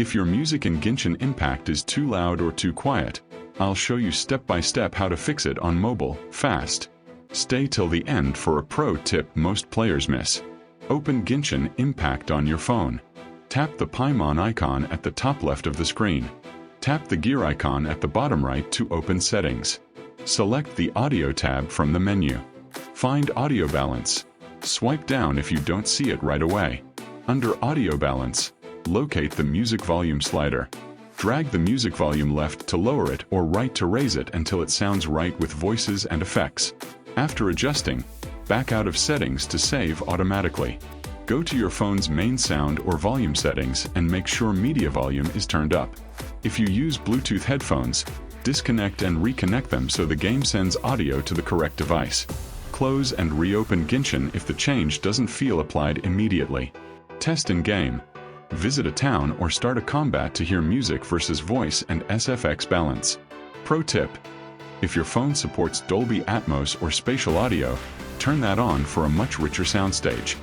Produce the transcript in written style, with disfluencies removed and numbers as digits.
If your music in Genshin Impact is too loud or too quiet, I'll show you step by step how to fix it on mobile, fast. Stay till the end for a pro tip most players miss. Open Genshin Impact on your phone. Tap the Paimon icon at the top left of the screen. Tap the gear icon at the bottom right to open settings. Select the audio tab from the menu. Find audio balance. Swipe down if you don't see it right away. Under audio balance, locate the music volume slider. Drag the music volume left to lower it or right to raise it until it sounds right with voices and effects. After adjusting, back out of settings to save automatically. Go to your phone's main sound or volume settings and make sure media volume is turned up. If you use Bluetooth headphones, disconnect and reconnect them so the game sends audio to the correct device. Close and reopen Genshin if the change doesn't feel applied immediately. Test in game. Visit a town or start a combat to hear music versus voice and SFX balance. Pro tip: if your phone supports Dolby Atmos or spatial audio, turn that on for a much richer soundstage.